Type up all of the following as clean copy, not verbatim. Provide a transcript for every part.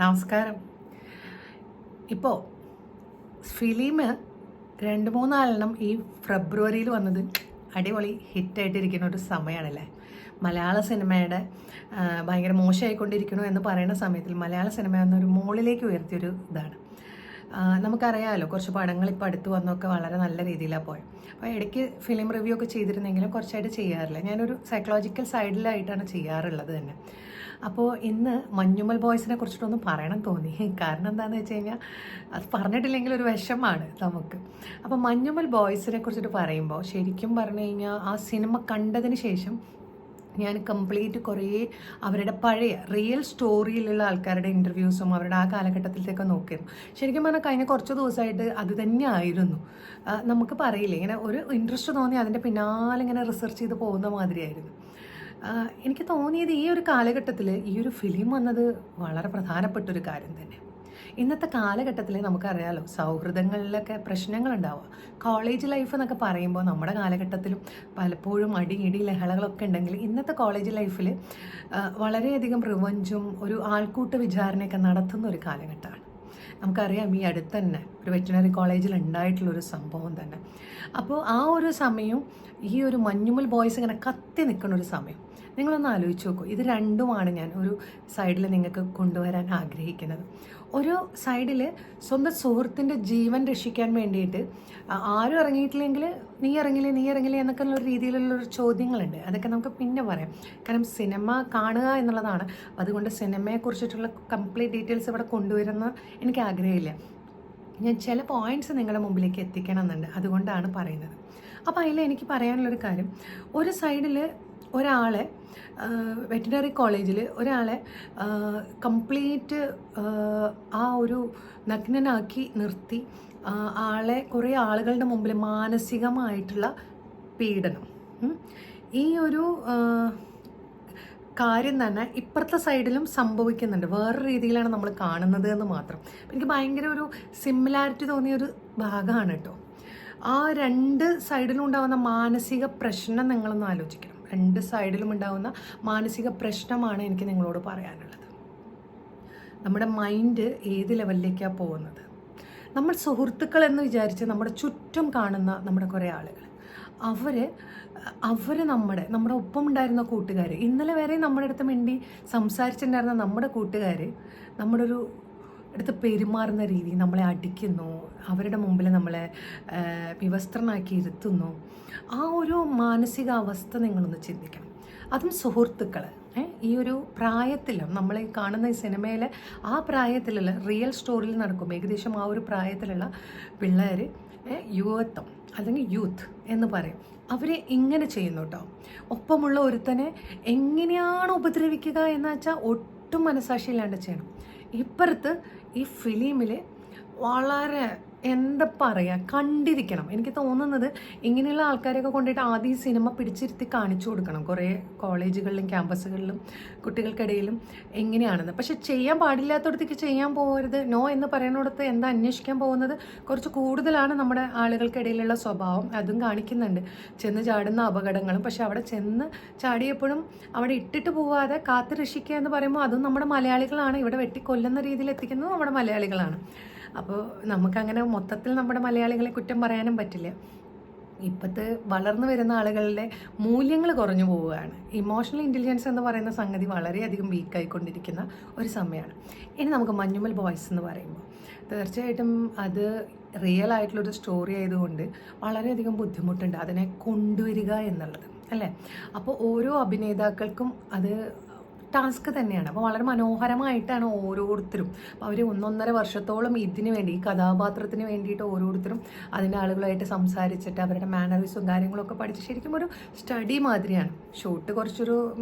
നമസ്കാരം. ഇപ്പോൾ ഫിലിം 2-3 ഈ ഫെബ്രുവരിയിൽ വന്നത് അടിപൊളി ഹിറ്റായിട്ടിരിക്കുന്ന ഒരു സമയമാണല്ലേ. മലയാള സിനിമയുടെ ഭയങ്കര മോശമായിക്കൊണ്ടിരിക്കണു എന്ന് പറയുന്ന സമയത്തിൽ മലയാള സിനിമ എന്നൊരു മുകളിലേക്ക് ഉയർത്തിയൊരു ഇതാണ്. നമുക്കറിയാമല്ലോ, കുറച്ച് പടങ്ങൾ ഇപ്പോൾ അടുത്ത് വന്നൊക്കെ വളരെ നല്ല രീതിയിലാണ് പോയത്. അപ്പോൾ ഇടയ്ക്ക് ഫിലിം റിവ്യൂ ഒക്കെ ചെയ്തിരുന്നെങ്കിലും കുറച്ചായിട്ട് ചെയ്യാറില്ല. ഞാനൊരു സൈക്കോളജിക്കൽ സൈഡിലായിട്ടാണ് ചെയ്യാറുള്ളത് തന്നെ. അപ്പോൾ ഇന്ന് മഞ്ഞുമൽ ബോയ്സിനെ കുറിച്ചിട്ടൊന്നും പറയണം തോന്നി. കാരണം എന്താണെന്ന് വെച്ച് കഴിഞ്ഞാൽ അത് പറഞ്ഞിട്ടില്ലെങ്കിൽ ഒരു വിഷമാണ് നമുക്ക്. അപ്പോൾ മഞ്ഞുമൽ ബോയ്സിനെ കുറിച്ചിട്ട് പറയുമ്പോൾ ശരിക്കും പറഞ്ഞു കഴിഞ്ഞാൽ ആ സിനിമ കണ്ടതിന് ശേഷം ഞാൻ കംപ്ലീറ്റ് കുറേ അവരുടെ പഴയ റിയൽ സ്റ്റോറിയിലുള്ള ആൾക്കാരുടെ ഇൻ്റർവ്യൂസും അവരുടെ ആ കാലഘട്ടത്തിലത്തേക്ക് നോക്കിയിരുന്നു. ശരിക്കും പറഞ്ഞാൽ കഴിഞ്ഞ കുറച്ച് ദിവസമായിട്ട് അത് തന്നെയായിരുന്നു. നമുക്ക് പറയില്ലേ, ഇങ്ങനെ ഒരു ഇൻട്രസ്റ്റ് തോന്നി അതിൻ്റെ പിന്നാലെ ഇങ്ങനെ റിസർച്ച് ചെയ്ത് പോകുന്ന മാതിരിയായിരുന്നു. എനിക്ക് തോന്നിയത് ഈ ഒരു കാലഘട്ടത്തിൽ ഈ ഒരു ഫിലിം വന്നത് വളരെ പ്രധാനപ്പെട്ടൊരു കാര്യം തന്നെ. ഇന്നത്തെ കാലഘട്ടത്തിൽ നമുക്കറിയാമല്ലോ, സൗഹൃദങ്ങളിലൊക്കെ പ്രശ്നങ്ങളുണ്ടാവുക. കോളേജ് ലൈഫ് എന്നൊക്കെ പറയുമ്പോൾ നമ്മുടെ കാലഘട്ടത്തിലും പലപ്പോഴും ഇടി ലഹളകളൊക്കെ ഉണ്ടെങ്കിൽ ഇന്നത്തെ കോളേജ് ലൈഫിൽ വളരെയധികം റിവഞ്ചും ഒരു ആൾക്കൂട്ട വിചാരണയൊക്കെ നടത്തുന്ന ഒരു കാലഘട്ടമാണ്. നമുക്കറിയാം, ഈ അടുത്ത് തന്നെ ഒരു വെറ്റിനറി കോളേജിൽ ഉണ്ടായിട്ടുള്ളൊരു സംഭവം തന്നെ. അപ്പോൾ ആ ഒരു സമയവും ഈ ഒരു മഞ്ഞുമൽ ബോയ്സ് ഇങ്ങനെ കത്തി നിൽക്കുന്ന ഒരു സമയം നിങ്ങളൊന്ന് ആലോചിച്ച് നോക്കൂ. ഇത് രണ്ടുമാണ് ഞാൻ ഒരു സൈഡിൽ നിങ്ങൾക്ക് കൊണ്ടുവരാൻ ആഗ്രഹിക്കുന്നത്. ഒരു സൈഡിൽ സ്വന്തം സുഹൃത്തിൻ്റെ ജീവൻ രക്ഷിക്കാൻ വേണ്ടിയിട്ട് ആരും ഇറങ്ങിയിട്ടില്ലെങ്കിൽ നീ ഇറങ്ങില്ലേ എന്നൊക്കെ ഉള്ള രീതിയിലുള്ളൊരു ചോദ്യങ്ങളുണ്ട്. അതൊക്കെ നമുക്ക് പിന്നെ പറയാം. കാരണം സിനിമ കാണുക എന്നുള്ളതാണ്. അതുകൊണ്ട് സിനിമയെക്കുറിച്ചിട്ടുള്ള കംപ്ലീറ്റ് ഡീറ്റെയിൽസ് ഇവിടെ കൊണ്ടുവരുന്ന എനിക്ക് ആഗ്രഹമില്ല. ഞാൻ ചില പോയിൻറ്റ്സ് നിങ്ങളുടെ മുമ്പിലേക്ക് എത്തിക്കണം എന്നുണ്ട്, അതുകൊണ്ടാണ് പറയുന്നത്. അപ്പോൾ അതിൽ എനിക്ക് പറയാനുള്ളൊരു കാര്യം, ഒരു സൈഡിൽ ഒരാളെ വെറ്റിനറി കോളേജിൽ ഒരാളെ കംപ്ലീറ്റ് ആ ഒരു നഗ്നനാക്കി നിർത്തി ആളെ കുറേ ആളുകളുടെ മുമ്പിൽ മാനസികമായിട്ടുള്ള പീഡനം, ഈ ഒരു കാര്യം തന്നെ ഇപ്പുറത്തെ സൈഡിലും സംഭവിക്കുന്നുണ്ട്. വേറെ രീതിയിലാണ് നമ്മൾ കാണുന്നത് എന്ന് മാത്രം. എനിക്ക് ഭയങ്കര ഒരു സിമിലാരിറ്റി തോന്നിയൊരു ഭാഗമാണ് കേട്ടോ. ആ രണ്ട് സൈഡിലും ഉണ്ടാകുന്ന മാനസിക പ്രശ്നം നിങ്ങളൊന്ന് ആലോചിക്കണം. രണ്ട് സൈഡിലും ഉണ്ടാകുന്ന മാനസിക പ്രശ്നമാണ് എനിക്ക് നിങ്ങളോട് പറയാനുള്ളത്. നമ്മുടെ മൈൻഡ് ഏത് ലെവലിലേക്കാണ് പോകുന്നത്? നമ്മൾ സുഹൃത്തുക്കൾ എന്ന് വിചാരിച്ച് നമ്മുടെ ചുറ്റും കാണുന്ന നമ്മുടെ കുറേ ആളുകൾ, അവർ നമ്മുടെ ഒപ്പം ഉണ്ടായിരുന്ന കൂട്ടുകാർ, ഇന്നലെ വരെ നമ്മുടെ അടുത്ത് മിണ്ടി സംസാരിച്ചിട്ടുണ്ടായിരുന്ന നമ്മുടെ കൂട്ടുകാർ നമ്മുടെ ഒരു അടുത്ത് പെരുമാറുന്ന രീതി, നമ്മളെ അടിക്കുന്നു, അവരുടെ മുമ്പിൽ നമ്മളെ വിവസ്ത്രനാക്കി ഇരുത്തുന്നു. ആ ഒരു മാനസികാവസ്ഥ നിങ്ങളൊന്ന് ചിന്തിക്കണം. അതും സുഹൃത്തുക്കൾ ഈ ഒരു പ്രായത്തിലും നമ്മൾ ഈ കാണുന്ന ഈ സിനിമയിലെ ആ പ്രായത്തിലുള്ള റിയൽ സ്റ്റോറിയിൽ നടക്കും. ഏകദേശം ആ ഒരു പ്രായത്തിലുള്ള പിള്ളേർ, യുവത്വം അല്ലെങ്കിൽ യൂത്ത് എന്ന് പറയും, അവർ ഇങ്ങനെ ചെയ്യുന്നു കേട്ടോ. ഒപ്പമുള്ള ഒരുത്തനെ എങ്ങനെയാണ് ഉപദ്രവിക്കുക എന്ന് വെച്ചാൽ ഒട്ടും മനസാക്ഷിയില്ലാണ്ട് ചെയ്യണം. ഇപ്പുറത്ത് ഈ ഫിലിമിൽ വളരെ എന്താ പറയുക, കണ്ടിരിക്കണം. എനിക്ക് തോന്നുന്നത് ഇങ്ങനെയുള്ള ആൾക്കാരെയൊക്കെ കൊണ്ടിട്ട് ആദ്യം ഈ സിനിമ പിടിച്ചിരുത്തി കാണിച്ചു കൊടുക്കണം കുറേ കോളേജുകളിലും ക്യാമ്പസുകളിലും കുട്ടികൾക്കിടയിലും എങ്ങനെയാണെന്ന്. പക്ഷെ ചെയ്യാൻ പാടില്ലാത്തടത്തേക്ക് ചെയ്യാൻ പോകരുത്. നോ എന്ന് പറയുന്നിടത്ത് എന്താ അന്വേഷിക്കാൻ പോകുന്നത് കുറച്ച് കൂടുതലാണ് നമ്മുടെ ആളുകൾക്കിടയിലുള്ള സ്വഭാവം. അതും കാണിക്കുന്നുണ്ട്, ചെന്ന് ചാടുന്ന അപകടങ്ങളും. പക്ഷെ അവിടെ ചെന്ന് ചാടിയപ്പോഴും അവിടെ ഇട്ടിട്ട് പോവാതെ കാത്ത് രക്ഷിക്കുക എന്ന് പറയുമ്പോൾ അതും നമ്മുടെ മലയാളികളാണ്. ഇവിടെ വെട്ടിക്കൊല്ലുന്ന രീതിയിൽ എത്തിക്കുന്നത് നമ്മുടെ മലയാളികളാണ്. അപ്പോൾ നമുക്കങ്ങനെ മൊത്തത്തിൽ നമ്മുടെ മലയാളികളെ കുറ്റം പറയാനും പറ്റില്ല. ഇപ്പോഴത്തെ വളർന്നു വരുന്ന ആളുകളുടെ മൂല്യങ്ങൾ കുറഞ്ഞു പോവുകയാണ്. ഇമോഷണൽ ഇൻ്റലിജൻസ് എന്ന് പറയുന്ന സംഗതി വളരെയധികം വീക്കായിക്കൊണ്ടിരിക്കുന്ന ഒരു സമയമാണ്. ഇനി നമുക്ക് മഞ്ഞുമൽ ബോയ്സ് എന്ന് പറയുമ്പോൾ തീർച്ചയായിട്ടും അത് റിയൽ ആയിട്ടുള്ളൊരു സ്റ്റോറി ആയതുകൊണ്ട് വളരെയധികം ബുദ്ധിമുട്ടുണ്ട് അതിനെ കൊണ്ടുവരിക എന്നുള്ളത്, അല്ലേ? അപ്പോൾ ഓരോ അഭിനേതാക്കൾക്കും അത് ടാസ്ക് തന്നെയാണ്. അപ്പോൾ വളരെ മനോഹരമായിട്ടാണ് ഓരോരുത്തരും, അപ്പോൾ അവർ 1.5 വർഷത്തോളം ഇതിന് വേണ്ടി, ഈ കഥാപാത്രത്തിന് വേണ്ടിയിട്ട് ഓരോരുത്തരും അതിൻ്റെ ആളുകളായിട്ട് സംസാരിച്ചിട്ട് അവരുടെ മാനറിസും കാര്യങ്ങളൊക്കെ പഠിച്ച് ശരിക്കും ഒരു സ്റ്റഡി മാതിരിയാണ്. ഷൂട്ട് കുറച്ചൊരു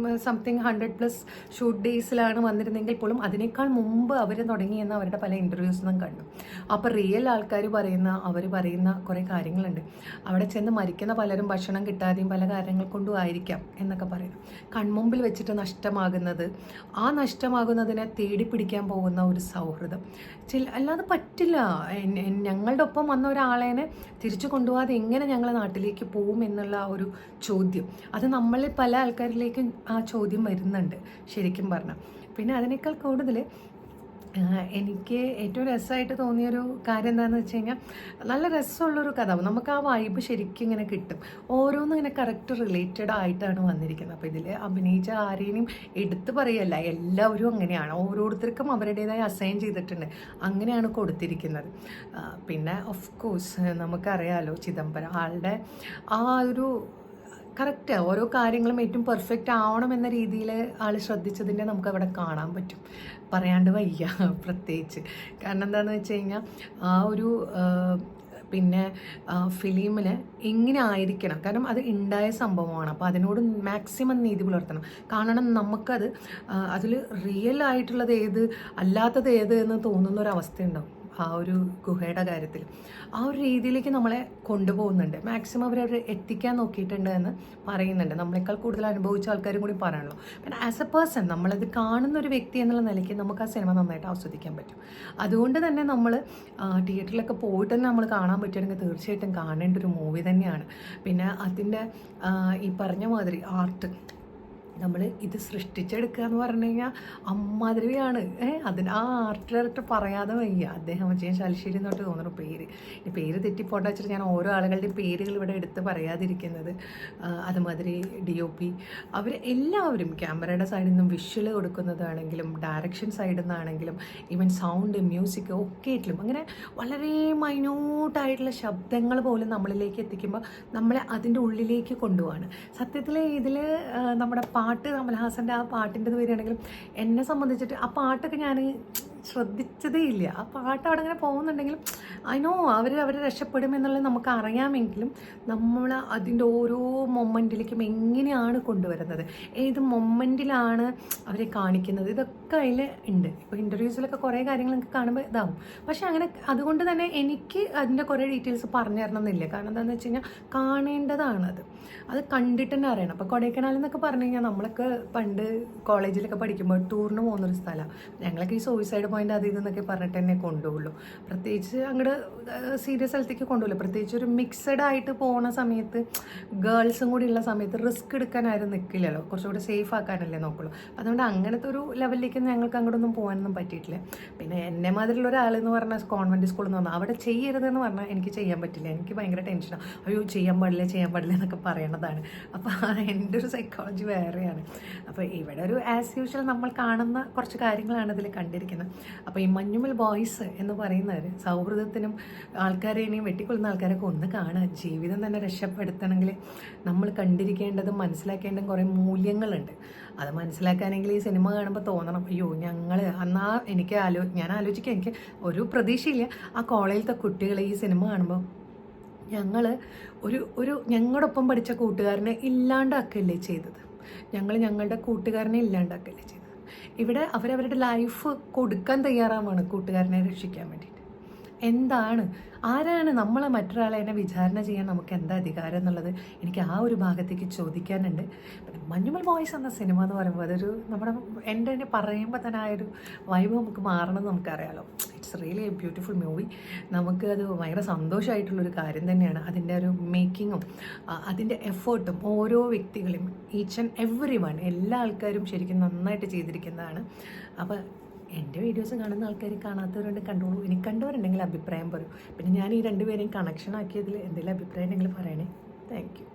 സംതിങ് 100+ ഷൂട്ട് ഡേയ്സിലാണ് വന്നിരുന്നെങ്കിൽ പോലും അതിനേക്കാൾ മുമ്പ് അവർ തുടങ്ങിയെന്ന് അവരുടെ പല ഇൻ്റർവ്യൂസും കണ്ടു. അപ്പോൾ റിയൽ ആൾക്കാർ അവർ പറയുന്ന കുറേ കാര്യങ്ങളുണ്ട്. അവിടെ ചെന്ന് മരിക്കുന്ന പലരും ഭക്ഷണം കിട്ടാതെയും പല കാര്യങ്ങൾ കൊണ്ടും ആയിരിക്കാം എന്നൊക്കെ പറയുന്നു. കൺമുമ്പിൽ വെച്ചിട്ട് നഷ്ടമാകുന്നത്, ആ നഷ്ടമാകുന്നതിനെ തേടി പിടിക്കാൻ പോകുന്ന ഒരു സൗഹൃദം അല്ലാതെ പറ്റില്ല. ഞങ്ങളുടെ ഒപ്പം വന്ന ഒരാളേനെ തിരിച്ചു കൊണ്ടുപോകാതെ എങ്ങനെ ഞങ്ങൾ നാട്ടിലേക്ക് പോവും എന്നുള്ള ആ ഒരു ചോദ്യം, അത് നമ്മളിൽ പല ആൾക്കാരിലേക്കും ആ ചോദ്യം വരുന്നുണ്ട് ശരിക്കും പറഞ്ഞാൽ. പിന്നെ അതിനേക്കാൾ കൂടുതൽ എനിക്ക് ഏറ്റവും രസമായിട്ട് തോന്നിയൊരു കാര്യം എന്താണെന്ന് വെച്ച് കഴിഞ്ഞാൽ, നല്ല രസമുള്ളൊരു കഥ. നമുക്ക് ആ വൈബ് ശരിക്കും ഇങ്ങനെ കിട്ടും. ഓരോന്നും ഇങ്ങനെ കറക്റ്റ് റിലേറ്റഡ് ആയിട്ടാണ് വന്നിരിക്കുന്നത്. അപ്പോൾ ഇതിൽ അഭിനയിച്ച ആരെയും എടുത്തു പറയല്ല, എല്ലാവരും അങ്ങനെയാണ്. ഓരോരുത്തർക്കും അവരുടേതായ അസൈൻ ചെയ്തിട്ടുണ്ട്, അങ്ങനെയാണ് കൊടുത്തിരിക്കുന്നത്. പിന്നെ ഓഫ് കോഴ്സ് നമുക്കറിയാലോ ചിദംബരം ആളുടെ ആ ഒരു കറക്റ്റ് ഓരോ കാര്യങ്ങളും ഏറ്റവും പെർഫെക്റ്റ് ആവണം എന്ന രീതിയിൽ ആൾ ശ്രദ്ധിച്ചതിൻ്റെ നമുക്ക് അവിടെ കാണാൻ പറ്റും. പറയാണ്ട് വയ്യ പ്രത്യേകിച്ച്. കാരണം എന്താണെന്ന് വെച്ച് കഴിഞ്ഞാൽ ആ ഒരു പിന്നെ ഫിലിമിൽ എങ്ങനെ ആയിരിക്കണം, കാരണം അത് ഉണ്ടായ സംഭവമാണ്. അപ്പോൾ അതിനോട് മാക്സിമം നീതി പുലർത്തണം. കാരണം നമുക്കത് അതിൽ റിയൽ ആയിട്ടുള്ളത് ഏത് അല്ലാത്തത് ഏത് എന്ന് തോന്നുന്നൊരവസ്ഥയുണ്ടാവും ആ ഒരു ഗുഹയുടെ കാര്യത്തിൽ. ആ ഒരു രീതിയിലേക്ക് നമ്മളെ കൊണ്ടുപോകുന്നുണ്ട്. മാക്സിമം അവർ എത്തിക്കാൻ നോക്കിയിട്ടുണ്ട് എന്ന് പറയുന്നുണ്ട്. നമ്മളെക്കാൾ കൂടുതൽ അനുഭവിച്ച ആൾക്കാരും കൂടി പറയണല്ലോ. പിന്നെ ആസ് എ പേഴ്സൺ നമ്മളത് കാണുന്ന ഒരു വ്യക്തി എന്നുള്ള നിലയ്ക്ക് നമുക്ക് ആ സിനിമ നന്നായിട്ട് ആസ്വദിക്കാൻ പറ്റും. അതുകൊണ്ട് തന്നെ നമ്മൾ തിയേറ്ററിലൊക്കെ പോയിട്ട് തന്നെ നമ്മൾ കാണാൻ പറ്റുകയാണെങ്കിൽ തീർച്ചയായിട്ടും കാണേണ്ട ഒരു മൂവി തന്നെയാണ്. പിന്നെ അതിൻ്റെ ഈ പറഞ്ഞ മാതിരി ആർട്ട് നമ്മൾ ഇത് സൃഷ്ടിച്ചെടുക്കുക എന്ന് പറഞ്ഞു കഴിഞ്ഞാൽ അമ്മാതിരിയാണ്. അതിന് ആ ആർട്ട് ഡയറക്ടർ പറയാതെ വയ്യ. അദ്ദേഹം വിജയൻ ശാലിശ്ശേരി എന്നോട്ട് തോന്നുന്നു പേര്. ഈ പേര് തെറ്റിപ്പോണ്ട വെച്ചിട്ട് ഞാൻ ഓരോ ആളുകളുടെയും പേരുകൾ ഇവിടെ എടുത്ത് പറയാതിരിക്കുന്നത്. അതുമാതിരി DOP അവർ എല്ലാവരും ക്യാമറയുടെ സൈഡിൽ നിന്നും വിഷ്വൽ കൊടുക്കുന്നതാണെങ്കിലും ഡയറക്ഷൻ സൈഡിൽ നിന്നാണെങ്കിലും ഈവൻ സൗണ്ട് മ്യൂസിക് ഒക്കെ ആയിട്ടും അങ്ങനെ വളരെ മൈന്യൂട്ടായിട്ടുള്ള ശബ്ദങ്ങൾ പോലും നമ്മളിലേക്ക് എത്തിക്കുമ്പോൾ നമ്മളെ അതിൻ്റെ ഉള്ളിലേക്ക് കൊണ്ടുപോവാണ്. സത്യത്തിൽ ഇതിൽ നമ്മുടെ പാട്ട് കമൽഹാസൻ്റെ ആ പാട്ടിൻ്റെത് വരികയാണെങ്കിലും എന്നെ സംബന്ധിച്ചിട്ട് ആ പാട്ടൊക്കെ ഞാൻ ശ്രദ്ധിച്ചതേ ഇല്ല. ആ പാട്ട് അവിടെ അങ്ങനെ പോകുന്നുണ്ടെങ്കിലും അതിനോ അവർ രക്ഷപ്പെടും എന്നുള്ളത് നമുക്ക് അറിയാമെങ്കിലും നമ്മൾ അതിൻ്റെ ഓരോ മൊമെൻറ്റിലേക്കും എങ്ങനെയാണ് കൊണ്ടുവരുന്നത്, ഏത് മൊമെൻറ്റിലാണ് അവരെ കാണിക്കുന്നത്, ഇതൊക്കെ അതിൽ ഉണ്ട്. ഇപ്പോൾ ഇൻ്റർവ്യൂസിലൊക്കെ കുറേ കാര്യങ്ങൾ നിങ്ങൾക്ക് കാണുമ്പോൾ ഇതാവും. പക്ഷേ അങ്ങനെ അതുകൊണ്ട് തന്നെ എനിക്ക് അതിൻ്റെ കുറേ ഡീറ്റെയിൽസ് പറഞ്ഞു തരണം എന്നില്ല. കാരണം എന്താണെന്ന് വെച്ച് കഴിഞ്ഞാൽ കാണേണ്ടതാണത്, അത് കണ്ടിട്ട് തന്നെ അറിയണം. അപ്പോൾ കൊടൈക്കനാൽ എന്നൊക്കെ പറഞ്ഞു കഴിഞ്ഞാൽ നമ്മളൊക്കെ പണ്ട് കോളേജിലൊക്കെ പഠിക്കുമ്പോൾ ടൂറിന് പോകുന്നൊരു സ്ഥലമാണ്. ഞങ്ങളൊക്കെ ഈ സൂയിസൈഡ് പോയിന്റ് അത് ഇതെന്നൊക്കെ പറഞ്ഞിട്ട് തന്നെ കൊണ്ടുപോകുള്ളൂ. പ്രത്യേകിച്ച് അങ്ങോട്ട് സീരിയസ് സ്ഥലത്തേക്ക് കൊണ്ടുപോകില്ല. പ്രത്യേകിച്ച് ഒരു മിക്സഡ് ആയിട്ട് പോകുന്ന സമയത്ത് ഗേൾസും കൂടി ഉള്ള സമയത്ത് റിസ്ക് എടുക്കാൻ ആരും നിൽക്കില്ലല്ലോ, കുറച്ചുകൂടി സേഫ് ആക്കാനല്ലേ നോക്കുള്ളൂ. അതുകൊണ്ട് അങ്ങനത്തെ ഒരു ലെവലിലേക്ക് ഞങ്ങൾക്ക് അങ്ങോട്ടൊന്നും പോകാനൊന്നും പറ്റിയിട്ടില്ല. പിന്നെ എന്നെ മാതിരിയുള്ള ഒരാളെന്ന് പറഞ്ഞാൽ കോൺവെൻറ്റ് സ്കൂളിൽ നിന്ന് വന്നാൽ അവിടെ ചെയ്യരുതെന്ന് പറഞ്ഞാൽ എനിക്ക് ചെയ്യാൻ പറ്റില്ല. എനിക്ക് ഭയങ്കര ടെൻഷനാണ്. അയ്യോ ചെയ്യാൻ പാടില്ല എന്നൊക്കെ പറയണതാണ്. അപ്പോൾ എൻ്റെ ഒരു സൈക്കോളജി വേറെയാണ്. അപ്പോൾ ഇവിടെ ഒരു ആസ് യൂഷ്വൽ നമ്മൾ കാണുന്ന കുറച്ച് കാര്യങ്ങളാണ് ഇതിൽ കണ്ടിരിക്കുന്നത്. അപ്പോൾ ഈ മഞ്ഞുമൽ ബോയ്സ് എന്ന് പറയുന്നവർ സൗഹൃദത്തിനും ആൾക്കാരെയും വെട്ടിക്കൊള്ളുന്ന ആൾക്കാരൊക്കെ ഒന്ന് കാണുക. ജീവിതം തന്നെ രക്ഷപ്പെടുത്തണമെങ്കിൽ നമ്മൾ കണ്ടിരിക്കേണ്ടതും മനസ്സിലാക്കേണ്ടതും കുറേ മൂല്യങ്ങളുണ്ട്. അത് മനസ്സിലാക്കാനെങ്കിൽ ഈ സിനിമ കാണുമ്പോൾ തോന്നണം, അയ്യോ ഞങ്ങൾ അന്നാ ഞാൻ ആലോചിക്കാം, എനിക്ക് ഒരു പ്രതീക്ഷയില്ല ആ കോളേജിലത്തെ കുട്ടികൾ ഈ സിനിമ കാണുമ്പോൾ ഞങ്ങൾ ഞങ്ങളുടെ ഒപ്പം പഠിച്ച കൂട്ടുകാരനെ ഇല്ലാണ്ടാക്കല്ലേ ചെയ്തത്, ഞങ്ങളുടെ കൂട്ടുകാരനെ ഇല്ലാണ്ടാക്കല്ലേ ചെയ്തത്. ഇവിടെ അവരവരുടെ ലൈഫ് കൊടുക്കാൻ തയ്യാറാവാണ് കൂട്ടുകാരനെ രക്ഷിക്കാൻ വേണ്ടിയിട്ട്. എന്താണ് ആരാണ് നമ്മളെ മറ്റൊരാളെ എന്നെ വിചാരണ ചെയ്യാൻ നമുക്ക് എന്താ അധികാരം എന്നുള്ളത് എനിക്ക് ആ ഒരു ഭാഗത്തേക്ക് ചോദിക്കാനുണ്ട്. പിന്നെ മഞ്ഞുമൽ ബോയ്സ് എന്ന സിനിമ എന്ന് പറയുമ്പോൾ അതൊരു എൻ്റെ തന്നെ പറയുമ്പോൾ തന്നെ ആ ഒരു വൈബ് നമുക്ക് മാറണമെന്ന് നമുക്കറിയാലോ. It's really A beautiful movie. നമുക്ക് അത് ഭയങ്കര സന്തോഷമായിട്ടുള്ളൊരു കാര്യം തന്നെയാണ്. അതിൻ്റെ ഒരു മേക്കിങ്ങും അതിൻ്റെ എഫേർട്ടും ഓരോ വ്യക്തികളും ഈച്ച് ആൻഡ് എവറി വൺ എല്ലാ ആൾക്കാരും ശരിക്കും നന്നായിട്ട് ചെയ്തിരിക്കുന്നതാണ്. അപ്പോൾ എൻ്റെ വീഡിയോസ് കാണുന്ന ആൾക്കാർ കാണാത്തവരുണ്ട് കണ്ടോളൂ. എനിക്ക് കണ്ടവരുണ്ടെങ്കിൽ അഭിപ്രായം പറയൂ. പിന്നെ ഞാൻ ഈ രണ്ടുപേരെയും കണക്ഷൻ ആക്കിയതിൽ എന്തെങ്കിലും അഭിപ്രായം ഉണ്ടെങ്കിൽ പറയണേ. Thank you.